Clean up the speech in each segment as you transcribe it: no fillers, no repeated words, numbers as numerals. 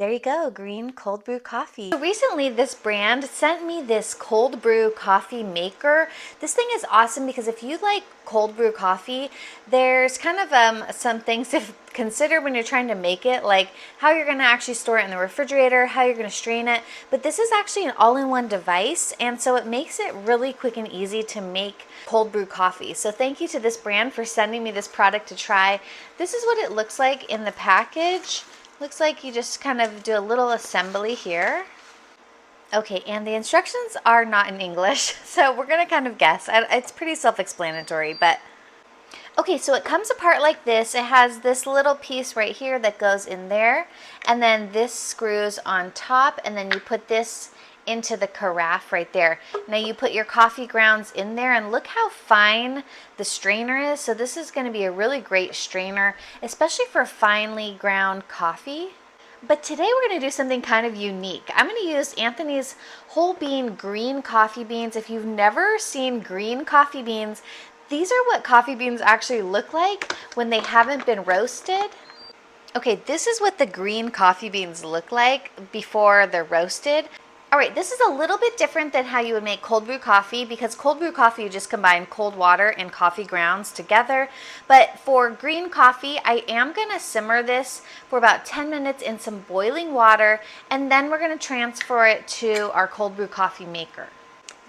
There you go, green cold brew coffee. So recently this brand sent me this cold brew coffee maker. This thing is awesome because if you like cold brew coffee, there's kind of some things to consider when you're trying to make it, like how you're gonna actually store it in the refrigerator, how you're gonna strain it. But this is actually an all-in-one device, and so it makes it really quick and easy to make cold brew coffee. So thank you to this brand for sending me this product to try. This is what it looks like in the package. Looks like you just kind of do a little assembly here. Okay, and the instructions are not in English, so we're gonna kind of guess. It's pretty self-explanatory, but okay, so it comes apart like this. It has this little piece right here that goes in there, and then this screws on top, and then you put this into the carafe right there. Now you put your coffee grounds in there, and look how fine the strainer is. So this is going to be a really great strainer, especially for finely ground coffee. But today we're going to do something kind of unique. I'm going to use Anthony's whole bean green coffee beans. If you've never seen green coffee beans, these are what coffee beans actually look like when they haven't been roasted. Okay, this is what the green coffee beans look like before they're roasted. All right, this is a little bit different than how you would make cold brew coffee, because cold brew coffee, you just combine cold water and coffee grounds together. But for green coffee, I am gonna simmer this for about 10 minutes in some boiling water, and then we're gonna transfer it to our cold brew coffee maker.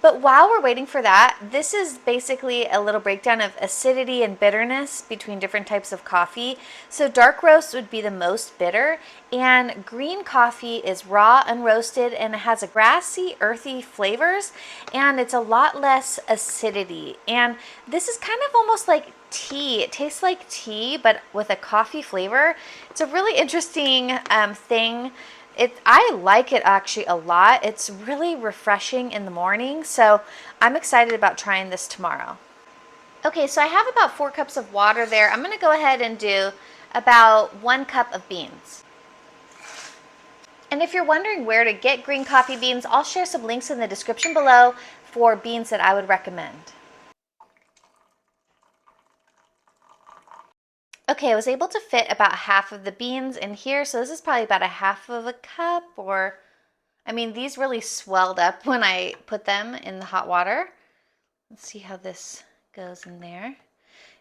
But while we're waiting for that, this is basically a little breakdown of acidity and bitterness between different types of coffee. So dark roast would be the most bitter, and green coffee is raw, unroasted, and it has a grassy, earthy flavors, and it's a lot less acidity. And this is kind of almost like tea. It tastes like tea, but with a coffee flavor. It's a really interesting thing. I like it actually a lot. It's really refreshing in the morning, so I'm excited about trying this tomorrow. Okay, so I have about 4 cups of water there. I'm going to go ahead and do about 1 cup of beans. And if you're wondering where to get green coffee beans, I'll share some links in the description below for beans that I would recommend. Okay, I was able to fit about half of the beans in here, so this is probably about a half of a cup, or, I mean, these really swelled up when I put them in the hot water. Let's see how this goes in there.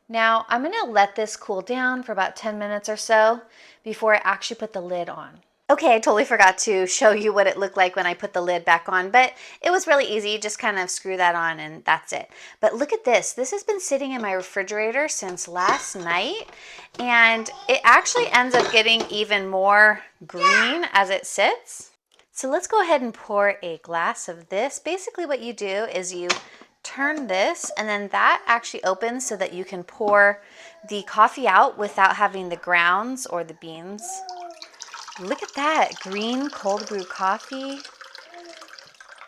Now, I'm gonna let this cool down for about 10 minutes or so before I actually put the lid on. Okay, I totally forgot to show you what it looked like when I put the lid back on, but it was really easy. Just kind of screw that on and that's it. But look at this. This has been sitting in my refrigerator since last night, and it actually ends up getting even more green as it sits. So let's go ahead and pour a glass of this. Basically what you do is you turn this, and then that actually opens so that you can pour the coffee out without having the grounds or the beans. Look at that, green cold brew coffee.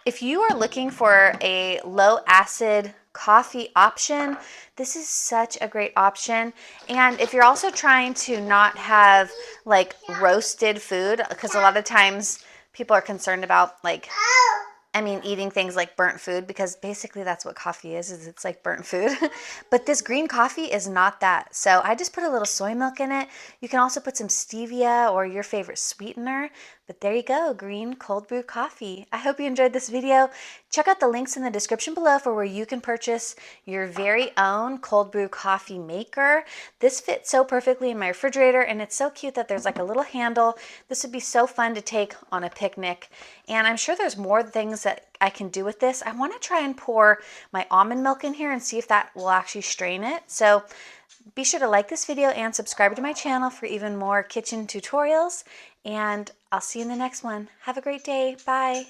If you are looking for a low acid coffee option, this is such a great option. And if you're also trying to not have like roasted food, because a lot of times people are concerned about eating things like burnt food, because basically that's what coffee is it's like burnt food. But this green coffee is not that. So I just put a little soy milk in it. You can also put some stevia or your favorite sweetener. But there you go, green cold brew coffee. I hope you enjoyed this video. Check out the links in the description below for where you can purchase your very own cold brew coffee maker. This fits so perfectly in my refrigerator, and it's so cute that there's like a little handle. This would be so fun to take on a picnic. And I'm sure there's more things that I can do with this. I want to try and pour my almond milk in here and see if that will actually strain it. So be sure to like this video and subscribe to my channel for even more kitchen tutorials. And I'll see you in the next one. Have a great day. Bye.